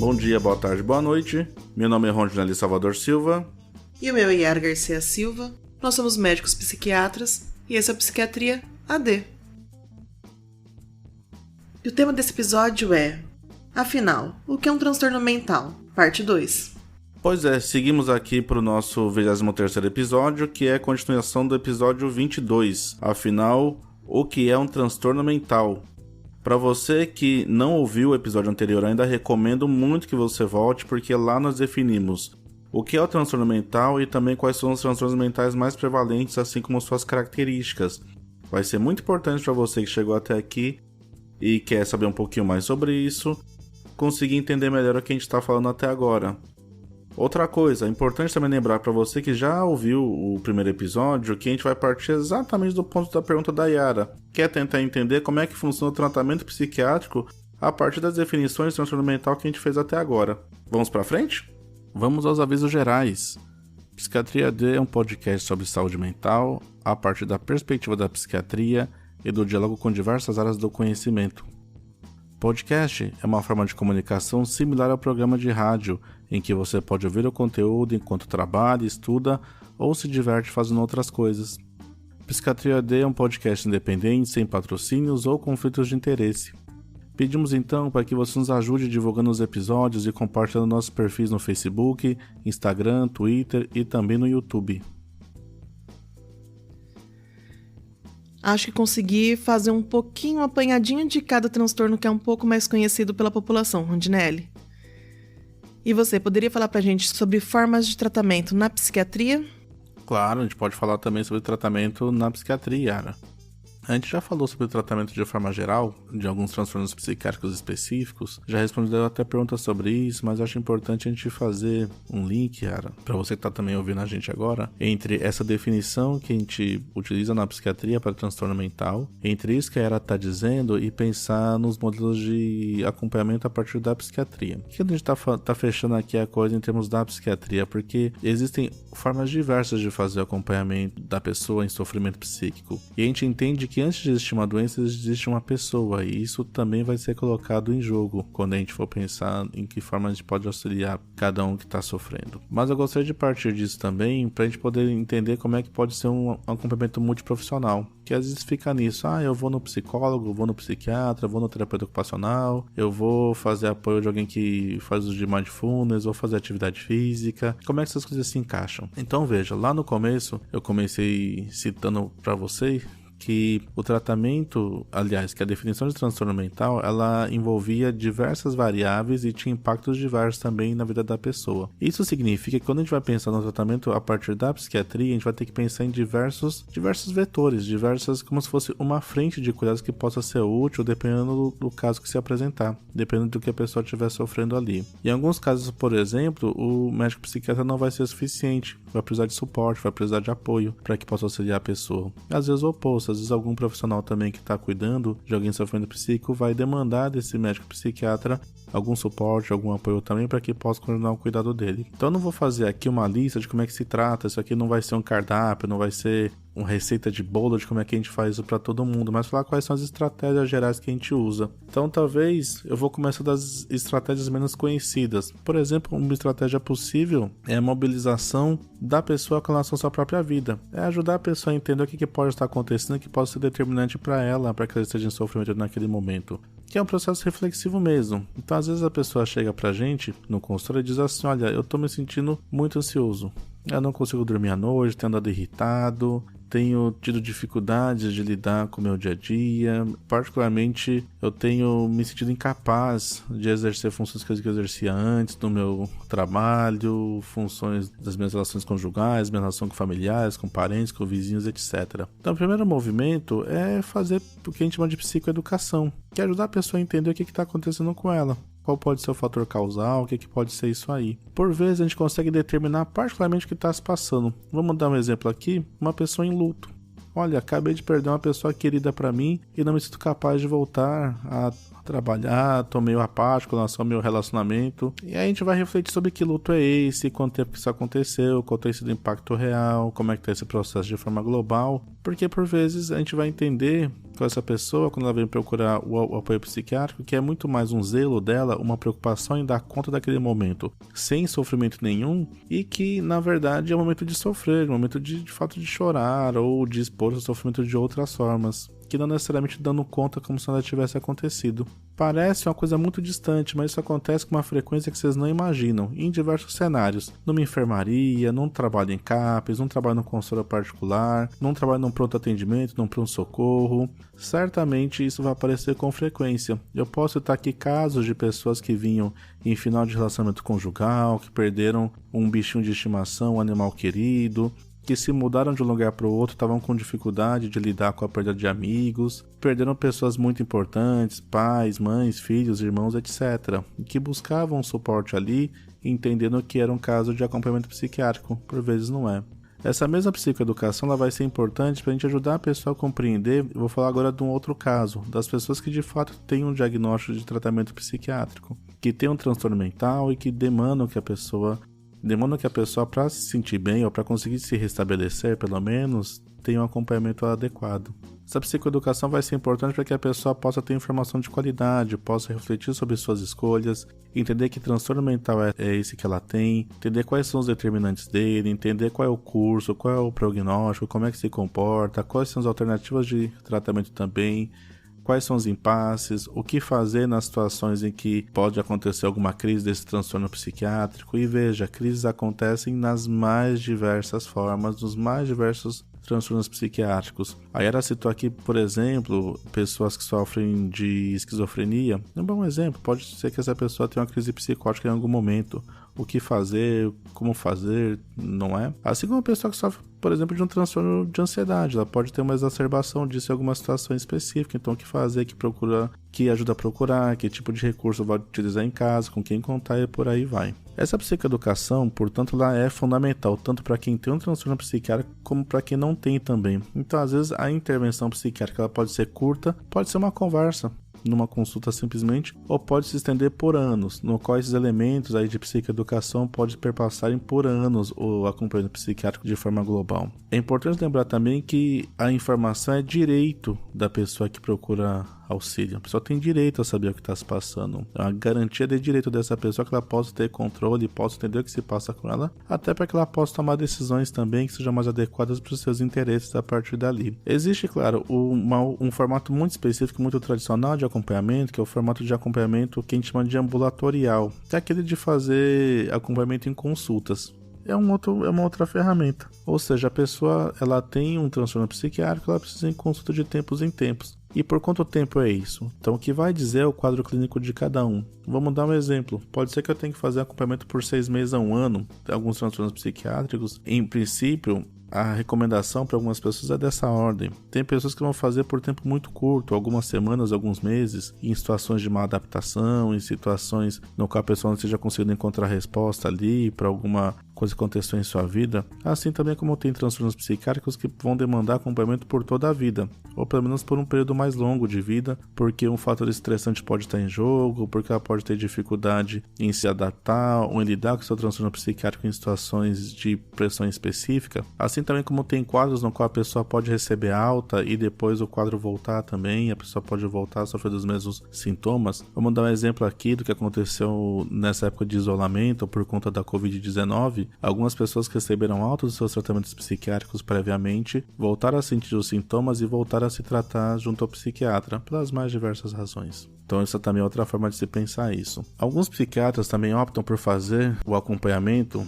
Bom dia, boa tarde, boa noite. Meu nome é Rondinelli Salvador Silva. E o meu é Yara Garcia Silva. Nós somos médicos psiquiatras e esse é o Psiquiatria AD. E o tema desse episódio é: afinal, o que é um transtorno mental? Parte 2. Pois é, seguimos aqui para o nosso 23º episódio, que é a continuação do episódio 22. Afinal, o que é um transtorno mental? Para você que não ouviu o episódio anterior, ainda recomendo muito que você volte, porque lá nós definimos o que é o transtorno mental e também quais são os transtornos mentais mais prevalentes, assim como suas características. Vai ser muito importante para você que chegou até aqui e quer saber um pouquinho mais sobre isso, conseguir entender melhor o que a gente está falando até agora. Outra coisa, é importante também lembrar para você que já ouviu o primeiro episódio que a gente vai partir exatamente do ponto da pergunta da Yara, que é tentar entender como é que funciona o tratamento psiquiátrico a partir das definições de transtorno mental que a gente fez até agora. Vamos para frente? Vamos aos avisos gerais. Psiquiatria AD é um podcast sobre saúde mental a partir da perspectiva da psiquiatria e do diálogo com diversas áreas do conhecimento. Podcast é uma forma de comunicação similar ao programa de rádio, em que você pode ouvir o conteúdo enquanto trabalha, estuda ou se diverte fazendo outras coisas. Psiquiatria AD é um podcast independente, sem patrocínios ou conflitos de interesse. Pedimos então para que você nos ajude divulgando os episódios e compartilhando nossos perfis no Facebook, Instagram, Twitter e também no YouTube. Acho que consegui fazer um pouquinho apanhadinho de cada transtorno que é um pouco mais conhecido pela população, Rondinelli. E você, poderia falar pra gente sobre formas de tratamento na psiquiatria? Claro, a gente pode falar também sobre tratamento na psiquiatria, Yara. A gente já falou sobre o tratamento de forma geral, de alguns transtornos psiquiátricos específicos, já respondeu até perguntas sobre isso, mas acho importante a gente fazer um link, Yara, para você que está também ouvindo a gente agora, entre essa definição que a gente utiliza na psiquiatria para transtorno mental, entre isso que a Yara está dizendo e pensar nos modelos de acompanhamento a partir da psiquiatria. O que a gente está fechando aqui a coisa em termos da psiquiatria, porque existem formas diversas de fazer o acompanhamento da pessoa em sofrimento psíquico, e a gente entende que antes de existir uma doença, existe uma pessoa, e isso também vai ser colocado em jogo quando a gente for pensar em que forma a gente pode auxiliar cada um que está sofrendo. Mas eu gostaria de partir disso também para a gente poder entender como é que pode ser um acompanhamento multiprofissional, que às vezes fica nisso, eu vou no psicólogo, vou no psiquiatra, vou no terapeuta ocupacional, eu vou fazer apoio de alguém que faz uso de mindfulness, vou fazer atividade física, como é que essas coisas se encaixam? Então veja, lá no começo eu comecei citando para vocês que o tratamento, aliás, que a definição de transtorno mental, ela envolvia diversas variáveis e tinha impactos diversos também na vida da pessoa. Isso significa que quando a gente vai pensar no tratamento a partir da psiquiatria, a gente vai ter que pensar em diversos vetores, como se fosse uma frente de cuidados que possa ser útil dependendo do caso que se apresentar, dependendo do que a pessoa estiver sofrendo ali. Em alguns casos, por exemplo, o médico psiquiatra não vai ser suficiente, vai precisar de suporte, vai precisar de apoio para que possa auxiliar a pessoa. Às vezes o oposto, às vezes algum profissional também que está cuidando de alguém sofrendo psíquico vai demandar desse médico psiquiatra algum suporte, algum apoio também para que possa continuar o cuidado dele. Então eu não vou fazer aqui uma lista de como é que se trata, isso aqui não vai ser um cardápio, não vai ser uma receita de bolo de como é que a gente faz isso para todo mundo, mas falar quais são as estratégias gerais que a gente usa. Então talvez eu vou começar das estratégias menos conhecidas. Por exemplo, uma estratégia possível é a mobilização da pessoa com relação à sua própria vida. É ajudar a pessoa a entender o que pode estar acontecendo e que pode ser determinante para ela, para que ela esteja em sofrimento naquele momento. Que é um processo reflexivo mesmo. Então às vezes a pessoa chega pra gente no consultório e diz assim, olha, eu tô me sentindo muito ansioso. Eu não consigo dormir à noite, tenho andado irritado, tenho tido dificuldades de lidar com o meu dia a dia, particularmente eu tenho me sentido incapaz de exercer funções que eu exercia antes no meu trabalho, funções das minhas relações conjugais, minha relação com familiares, com parentes, com vizinhos, etc. Então o primeiro movimento é fazer o que a gente chama de psicoeducação, que é ajudar a pessoa a entender o que está acontecendo com ela. Qual pode ser o fator causal, o que pode ser isso aí. Por vezes a gente consegue determinar particularmente o que está se passando. Vamos dar um exemplo aqui, uma pessoa em luto. Olha, acabei de perder uma pessoa querida para mim e não me sinto capaz de voltar a trabalhar, tô meio apático com relação ao meu relacionamento. E aí a gente vai refletir sobre que luto é esse, quanto tempo que isso aconteceu, qual tem sido o impacto real, como é que tá esse processo de forma global. Porque por vezes a gente vai entender com essa pessoa quando ela vem procurar o apoio psiquiátrico, que é muito mais um zelo dela, uma preocupação em dar conta daquele momento sem sofrimento nenhum, e que na verdade é um momento de sofrer, um momento de fato de chorar ou de expor o sofrimento de outras formas, que não necessariamente dando conta como se nada tivesse acontecido. Parece uma coisa muito distante, mas isso acontece com uma frequência que vocês não imaginam, em diversos cenários. Numa enfermaria, num trabalho em CAPES, num trabalho no consultório particular, num trabalho num pronto atendimento, num pronto-socorro. Certamente isso vai aparecer com frequência. Eu posso citar aqui casos de pessoas que vinham em final de relacionamento conjugal, que perderam um bichinho de estimação, um animal querido, que se mudaram de um lugar para o outro, estavam com dificuldade de lidar com a perda de amigos, perderam pessoas muito importantes, pais, mães, filhos, irmãos, etc., e que buscavam suporte ali, entendendo que era um caso de acompanhamento psiquiátrico, por vezes não é. Essa mesma psicoeducação ela vai ser importante para a gente ajudar a pessoa a compreender. Eu vou falar agora de um outro caso, das pessoas que de fato têm um diagnóstico de tratamento psiquiátrico, que têm um transtorno mental e que demandam que a pessoa, para se sentir bem ou para conseguir se restabelecer, pelo menos, tenha um acompanhamento adequado. Essa psicoeducação vai ser importante para que a pessoa possa ter informação de qualidade, possa refletir sobre suas escolhas, entender que transtorno mental é esse que ela tem, entender quais são os determinantes dele, entender qual é o curso, qual é o prognóstico, como é que se comporta, quais são as alternativas de tratamento também, quais são os impasses, o que fazer nas situações em que pode acontecer alguma crise desse transtorno psiquiátrico. E veja, crises acontecem nas mais diversas formas, nos mais diversos transtornos psiquiátricos. A Yara citou aqui, por exemplo, pessoas que sofrem de esquizofrenia. É um bom exemplo, pode ser que essa pessoa tenha uma crise psicótica em algum momento. O que fazer, como fazer, não é? Assim como uma pessoa que sofre, por exemplo, de um transtorno de ansiedade, ela pode ter uma exacerbação disso em alguma situação específica. Então, o que fazer, que ajuda a procurar, que tipo de recurso vai utilizar em casa, com quem contar e por aí vai. Essa psicoeducação, portanto, ela é fundamental, tanto para quem tem um transtorno psiquiátrico, como para quem não tem também. Então, às vezes, a intervenção psiquiátrica ela pode ser curta, pode ser uma conversa, numa consulta simplesmente, ou pode se estender por anos, no qual esses elementos aí de psicoeducação podem perpassarem por anos o acompanhamento psiquiátrico de forma global. É importante lembrar também que a informação é direito da pessoa que procura auxílio. A pessoa tem direito a saber o que está se passando. É uma garantia de direito dessa pessoa que ela possa ter controle, possa entender o que se passa com ela, até para que ela possa tomar decisões também que sejam mais adequadas para os seus interesses a partir dali. Existe, claro, um formato muito específico, muito tradicional de acompanhamento, que é o formato de acompanhamento que a gente chama de ambulatorial, que é aquele de fazer acompanhamento em consultas. É uma outra ferramenta. Ou seja, a pessoa ela tem um transtorno psiquiátrico, ela precisa ir em consulta de tempos em tempos. E por quanto tempo é isso? Então, o que vai dizer é o quadro clínico de cada um. Vamos dar um exemplo. Pode ser que eu tenha que fazer acompanhamento por 6 meses a 1 ano. Tem alguns transtornos psiquiátricos. Em princípio, a recomendação para algumas pessoas é dessa ordem. Tem pessoas que vão fazer por tempo muito curto, algumas semanas, alguns meses, em situações de má adaptação, em situações no qual a pessoa não esteja conseguindo encontrar resposta ali para alguma coisa que aconteceu em sua vida. Assim também como tem transtornos psiquiátricos que vão demandar acompanhamento por toda a vida, ou pelo menos por um período mais longo de vida, porque um fator estressante pode estar em jogo, porque ela pode ter dificuldade em se adaptar ou em lidar com seu transtorno psiquiátrico em situações de pressão específica. Assim também como tem quadros no qual a pessoa pode receber alta e depois o quadro voltar também, a pessoa pode voltar a sofrer dos mesmos sintomas. Vamos dar um exemplo aqui do que aconteceu nessa época de isolamento por conta da Covid-19. Algumas pessoas que receberam alta dos seus tratamentos psiquiátricos previamente voltaram a sentir os sintomas e voltaram a se tratar junto ao psiquiatra, pelas mais diversas razões. Então essa também é outra forma de se pensar isso. Alguns psiquiatras também optam por fazer o acompanhamento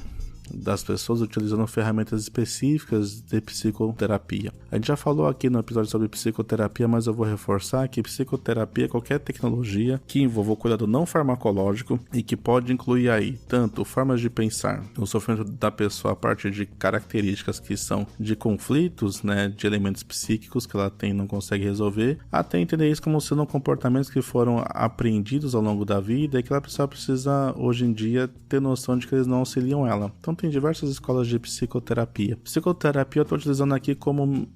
das pessoas utilizando ferramentas específicas de psicoterapia. A gente já falou aqui no episódio sobre psicoterapia, mas eu vou reforçar que psicoterapia é qualquer tecnologia que envolva o cuidado não farmacológico e que pode incluir aí tanto formas de pensar o sofrimento da pessoa a partir de características que são de conflitos, de elementos psíquicos que ela tem e não consegue resolver, até entender isso como sendo comportamentos que foram aprendidos ao longo da vida e que ela precisa hoje em dia ter noção de que eles não auxiliam ela. Então tem diversas escolas de psicoterapia. Psicoterapia eu estou utilizando aqui como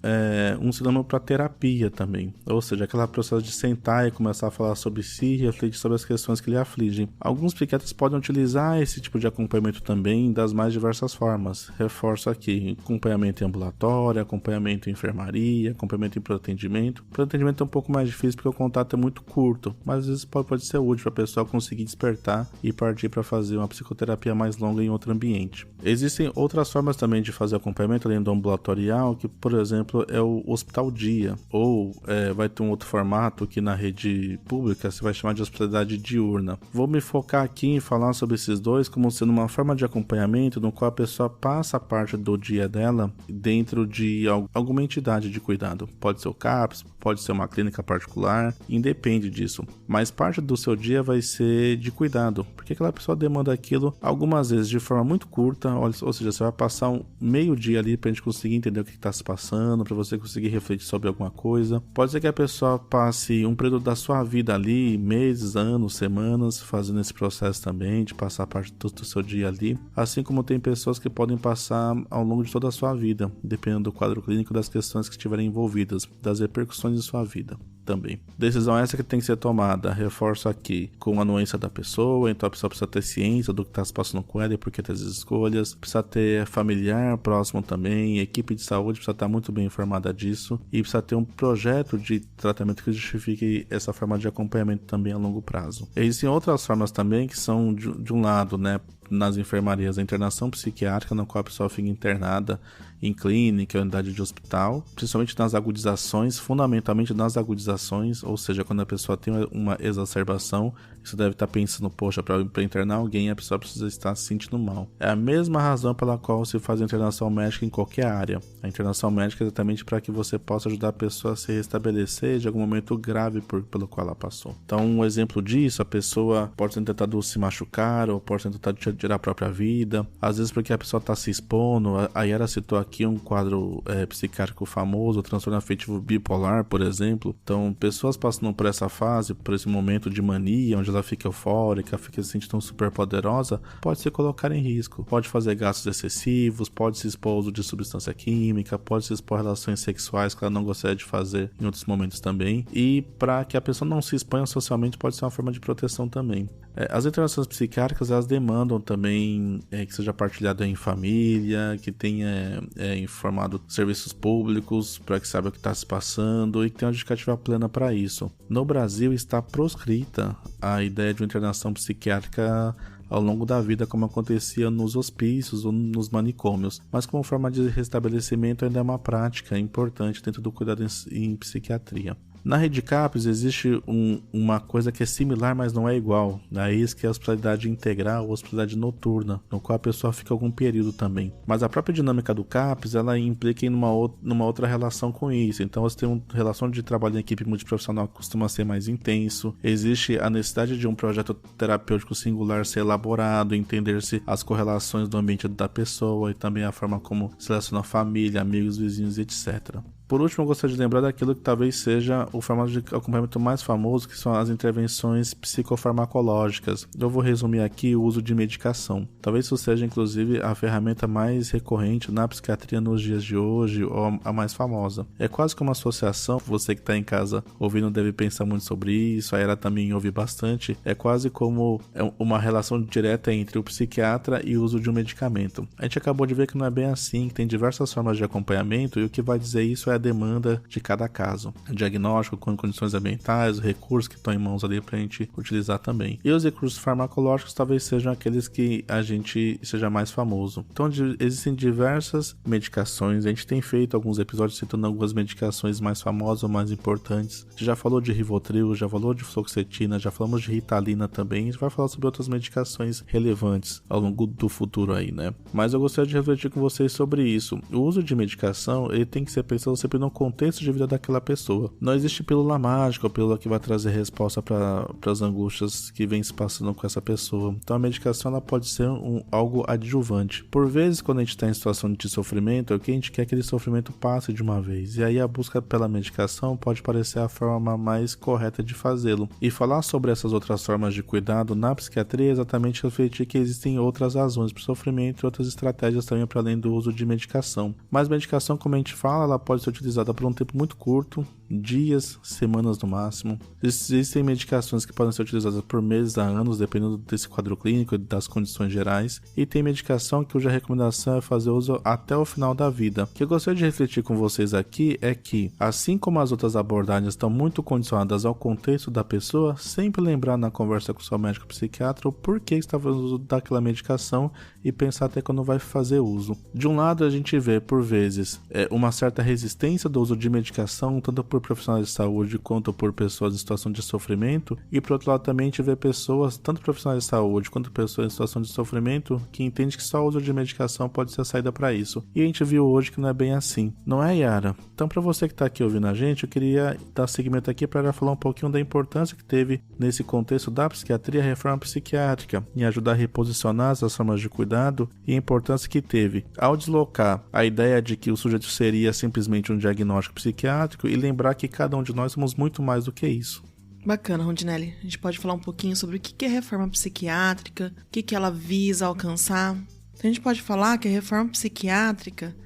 um sinônimo para terapia também. Ou seja, aquela processo de sentar e começar a falar sobre si e refletir sobre as questões que lhe afligem. Alguns psiquiatras podem utilizar esse tipo de acompanhamento também das mais diversas formas. Reforço aqui, acompanhamento em ambulatório, acompanhamento em enfermaria, acompanhamento em pronto-atendimento. Pronto-atendimento é um pouco mais difícil porque o contato é muito curto, mas às vezes pode ser útil para a pessoa conseguir despertar e partir para fazer uma psicoterapia mais longa em outro ambiente. Existem outras formas também de fazer acompanhamento além do ambulatorial, que por exemplo é o hospital dia, ou vai ter um outro formato que na rede pública se vai chamar de hospitalidade diurna. Vou me focar aqui em falar sobre esses dois como sendo uma forma de acompanhamento no qual a pessoa passa parte do dia dela dentro de alguma entidade de cuidado. Pode ser o CAPS, pode ser uma clínica particular, independe disso. Mas parte do seu dia vai ser de cuidado, porque aquela pessoa demanda aquilo algumas vezes de forma muito curta, ou seja, você vai passar um meio dia ali pra gente conseguir entender o que está se passando, para você conseguir refletir sobre alguma coisa. Pode ser que a pessoa passe um período da sua vida ali, meses, anos, semanas, fazendo esse processo também, de passar parte do seu dia ali, assim como tem pessoas que podem passar ao longo de toda a sua vida, dependendo do quadro clínico, das questões que estiverem envolvidas, das repercussões de sua vida também. Decisão essa que tem que ser tomada, reforço aqui, com a anuência da pessoa, então a pessoa precisa ter ciência do que está se passando com ela e por que tem as escolhas, precisa ter familiar próximo também, equipe de saúde precisa estar muito bem informada disso e precisa ter um projeto de tratamento que justifique essa forma de acompanhamento também a longo prazo. Existem outras formas também que são de um lado, né, nas enfermarias, a internação psiquiátrica, na qual a pessoa fica internada em clínica, unidade de hospital, principalmente nas agudizações, fundamentalmente nas agudizações, ou seja, quando a pessoa tem uma exacerbação, você deve estar pensando, poxa, para internar alguém, a pessoa precisa estar se sentindo mal. É a mesma razão pela qual se faz a internação médica em qualquer área. A internação médica é exatamente para que você possa ajudar a pessoa a se restabelecer de algum momento grave pelo qual ela passou. Então, um exemplo disso, a pessoa pode ter tentado se machucar, ou pode ter tentado tirar a própria vida, às vezes porque a pessoa está se expondo. A Yara citou aqui um quadro psiquiátrico famoso, o transtorno afetivo bipolar, por exemplo. Então, pessoas passando por essa fase, por esse momento de mania, onde ela fica eufórica, fica se sentindo super poderosa, pode se colocar em risco, pode fazer gastos excessivos, pode se expor ao uso de substância química, pode se expor a relações sexuais que ela não gostaria de fazer em outros momentos também, e para que a pessoa não se exponha socialmente pode ser uma forma de proteção também. As internações psiquiátricas, elas demandam também que seja partilhado em família, que tenha informado serviços públicos para que saiba o que está se passando e que tenha uma justificativa plena para isso. No Brasil está proscrita a ideia de uma internação psiquiátrica ao longo da vida, como acontecia nos hospícios ou nos manicômios, mas como forma de restabelecimento ainda é uma prática importante dentro do cuidado em psiquiatria. Na rede CAPS existe uma coisa que é similar, mas não é igual. Isso que é a hospitalidade integral ou hospitalidade noturna, no qual a pessoa fica algum período também. Mas a própria dinâmica do CAPS, ela implica em numa outra relação com isso. Então você tem uma relação de trabalho em equipe multiprofissional que costuma ser mais intenso. Existe a necessidade de um projeto terapêutico singular ser elaborado, entender-se as correlações do ambiente da pessoa e também a forma como se relaciona a família, amigos, vizinhos, etc. Por último, eu gostaria de lembrar daquilo que talvez seja o formato de acompanhamento mais famoso, que são as intervenções psicofarmacológicas. Eu vou resumir aqui o uso de medicação. Talvez isso seja, inclusive, a ferramenta mais recorrente na psiquiatria nos dias de hoje, ou a mais famosa. É quase como uma associação, você que está em casa ouvindo deve pensar muito sobre isso, a Era também ouve bastante. É quase como uma relação direta entre o psiquiatra e o uso de um medicamento. A gente acabou de ver que não é bem assim, que tem diversas formas de acompanhamento, e o que vai dizer isso é a demanda de cada caso. Diagnóstico com condições ambientais, recursos que estão em mãos ali para a gente utilizar também. E os recursos farmacológicos talvez sejam aqueles que a gente seja mais famoso. Então existem diversas medicações, a gente tem feito alguns episódios citando algumas medicações mais famosas ou mais importantes. A gente já falou de Rivotril, já falou de fluoxetina, já falamos de Ritalina também, a gente vai falar sobre outras medicações relevantes ao longo do futuro aí, né? Mas eu gostaria de refletir com vocês sobre isso. O uso de medicação, ele tem que ser pensado sempre no contexto de vida daquela pessoa. Não existe pílula mágica ou pílula que vai trazer resposta para as angústias que vem se passando com essa pessoa. Então a medicação ela pode ser algo adjuvante. Por vezes, quando a gente está em situação de sofrimento, é o que a gente quer que aquele sofrimento passe de uma vez. E aí a busca pela medicação pode parecer a forma mais correta de fazê-lo. E falar sobre essas outras formas de cuidado na psiquiatria é exatamente refletir que existem outras razões para o sofrimento e outras estratégias também para além do uso de medicação. Mas medicação, como a gente fala, ela pode ser utilizada por um tempo muito curto, dias, semanas no máximo. Existem medicações que podem ser utilizadas por meses a anos, dependendo desse quadro clínico e das condições gerais. E tem medicação cuja recomendação é fazer uso até o final da vida. O que eu gostaria de refletir com vocês aqui é que, assim como as outras abordagens estão muito condicionadas ao contexto da pessoa, sempre lembrar na conversa com o seu médico psiquiatra o porquê está fazendo uso daquela medicação e pensar até quando vai fazer uso. De um lado, a gente vê, por vezes, uma certa resistência do uso de medicação, tanto por profissionais de saúde quanto por pessoas em situação de sofrimento, e por outro lado também a gente vê pessoas, tanto profissionais de saúde quanto pessoas em situação de sofrimento, que entendem que só o uso de medicação pode ser a saída para isso. E a gente viu hoje que não é bem assim. Não é, Yara? Então, para você que está aqui ouvindo a gente, eu queria dar seguimento aqui para falar um pouquinho da importância que teve nesse contexto da psiquiatria a reforma psiquiátrica, em ajudar a reposicionar as formas de cuidado, e a importância que teve ao deslocar a ideia de que o sujeito seria simplesmente um diagnóstico psiquiátrico e lembrar que cada um de nós somos muito mais do que isso. Bacana, Rondinelli. A gente pode falar um pouquinho sobre o que é reforma psiquiátrica, o que ela visa alcançar. A gente pode falar que a reforma psiquiátrica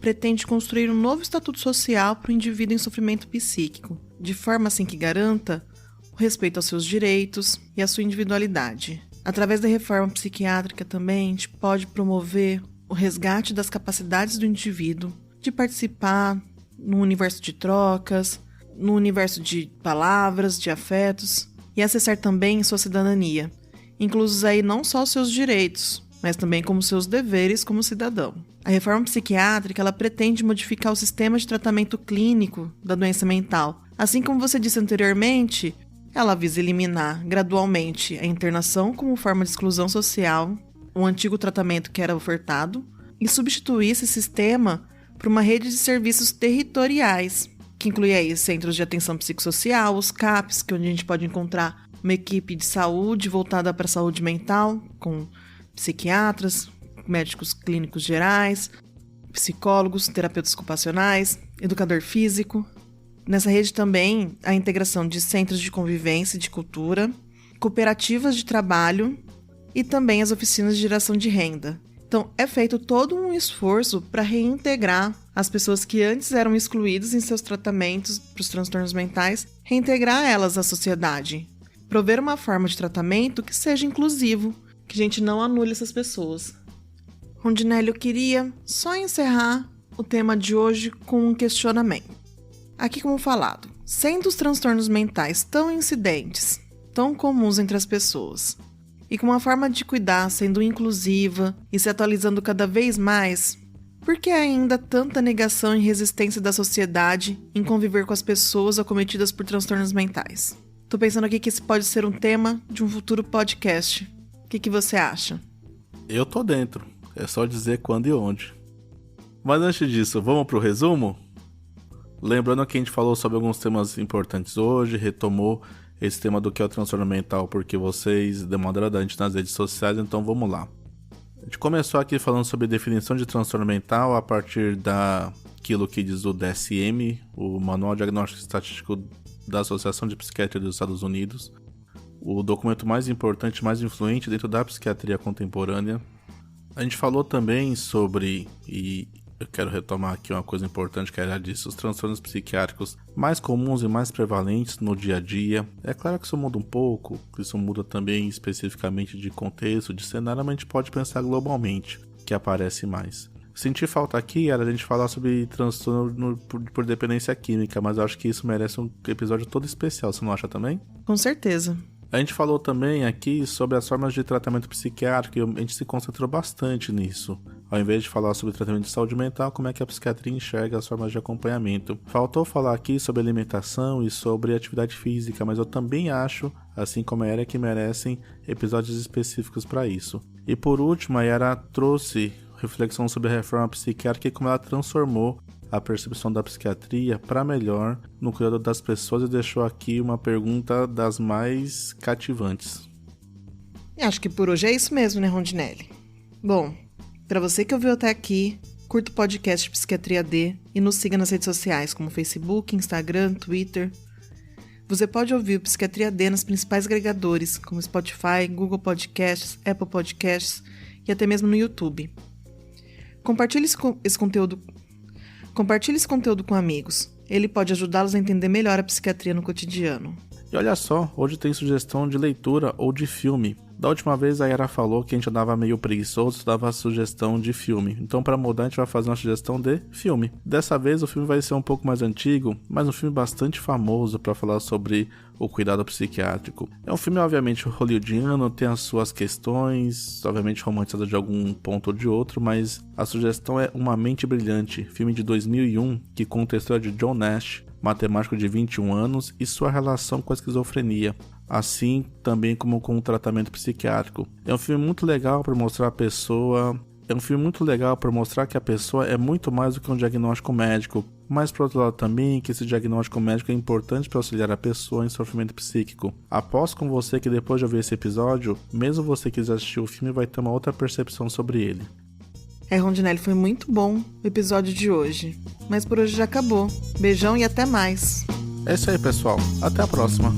pretende construir um novo estatuto social para o indivíduo em sofrimento psíquico, de forma assim que garanta o respeito aos seus direitos e à sua individualidade. Através da reforma psiquiátrica também a gente pode promover o resgate das capacidades do indivíduo de participar no universo de trocas, no universo de palavras, de afetos, e acessar também sua cidadania, inclusos aí não só os seus direitos, mas também como seus deveres como cidadão. A reforma psiquiátrica ela pretende modificar o sistema de tratamento clínico da doença mental. Assim como você disse anteriormente, ela visa eliminar gradualmente a internação como forma de exclusão social, o antigo tratamento que era ofertado, e substituir esse sistema por uma rede de serviços territoriais, que inclui aí centros de atenção psicossocial, os CAPs, que é onde a gente pode encontrar uma equipe de saúde voltada para a saúde mental, com psiquiatras, médicos clínicos gerais, psicólogos, terapeutas ocupacionais, educador físico. Nessa rede também a integração de centros de convivência e de cultura, cooperativas de trabalho e também as oficinas de geração de renda. Então, é feito todo um esforço para reintegrar as pessoas que antes eram excluídas em seus tratamentos para os transtornos mentais, reintegrar elas à sociedade. Prover uma forma de tratamento que seja inclusivo, que a gente não anule essas pessoas. Rondinelli, eu queria só encerrar o tema de hoje com um questionamento. Aqui, como falado, sendo os transtornos mentais tão incidentes, tão comuns entre as pessoas, e com uma forma de cuidar sendo inclusiva e se atualizando cada vez mais, por que ainda tanta negação e resistência da sociedade em conviver com as pessoas acometidas por transtornos mentais? Tô pensando aqui que esse pode ser um tema de um futuro podcast. O que você acha? Eu tô dentro, é só dizer quando e onde. Mas antes disso, vamos pro resumo? Lembrando que a gente falou sobre alguns temas importantes hoje, retomou esse tema do que é o transtorno mental, porque vocês demandaram da gente nas redes sociais, então vamos lá. A gente começou aqui falando sobre definição de transtorno mental a partir daquilo que diz o DSM, o Manual Diagnóstico Estatístico da Associação de Psiquiatria dos Estados Unidos, o documento mais importante, mais influente dentro da psiquiatria contemporânea. A gente falou também sobre, e eu quero retomar aqui uma coisa importante que era disso, os transtornos psiquiátricos mais comuns e mais prevalentes no dia a dia. É claro que isso muda um pouco, que isso muda também especificamente de contexto, de cenário, mas a gente pode pensar globalmente, que aparece mais. Senti falta aqui era a gente falar sobre transtorno por dependência química, mas eu acho que isso merece um episódio todo especial, você não acha também? Com certeza. A gente falou também aqui sobre as formas de tratamento psiquiátrico e a gente se concentrou bastante nisso. Ao invés de falar sobre tratamento de saúde mental, como é que a psiquiatria enxerga as formas de acompanhamento. Faltou falar aqui sobre alimentação e sobre atividade física, mas eu também acho, assim como a Yara, que merecem episódios específicos para isso. E por último, a Yara trouxe reflexão sobre a reforma psiquiátrica e como ela transformou a percepção da psiquiatria para melhor no cuidado das pessoas e deixou aqui uma pergunta das mais cativantes. Acho que por hoje é isso mesmo, né, Rondinelli? Bom, para você que ouviu até aqui, curta o podcast Psiquiatria D e nos siga nas redes sociais como Facebook, Instagram, Twitter. Você pode ouvir o Psiquiatria D nos principais agregadores, como Spotify, Google Podcasts, Apple Podcasts e até mesmo no YouTube. Compartilhe esse conteúdo com amigos. Ele pode ajudá-los a entender melhor a psiquiatria no cotidiano. E olha só, hoje tem sugestão de leitura ou de filme. Da última vez a Yara falou que a gente andava meio preguiçoso, dava sugestão de filme. Então para mudar a gente vai fazer uma sugestão de filme. Dessa vez o filme vai ser um pouco mais antigo, mas um filme bastante famoso para falar sobre o cuidado psiquiátrico. É um filme obviamente hollywoodiano, tem as suas questões, obviamente romantizado de algum ponto ou de outro, mas a sugestão é Uma Mente Brilhante, filme de 2001 que conta a história de John Nash, matemático de 21 anos, e sua relação com a esquizofrenia, assim também como com o tratamento psiquiátrico. É um filme muito legal para mostrar que a pessoa é muito mais do que um diagnóstico médico, mas por outro lado também que esse diagnóstico médico é importante para auxiliar a pessoa em sofrimento psíquico. Aposto com você que depois de ouvir esse episódio, mesmo você que quiser assistir o filme vai ter uma outra percepção sobre ele. Rondinelli, foi muito bom o episódio de hoje, mas por hoje já acabou. Beijão e até mais. É isso aí, pessoal. Até a próxima.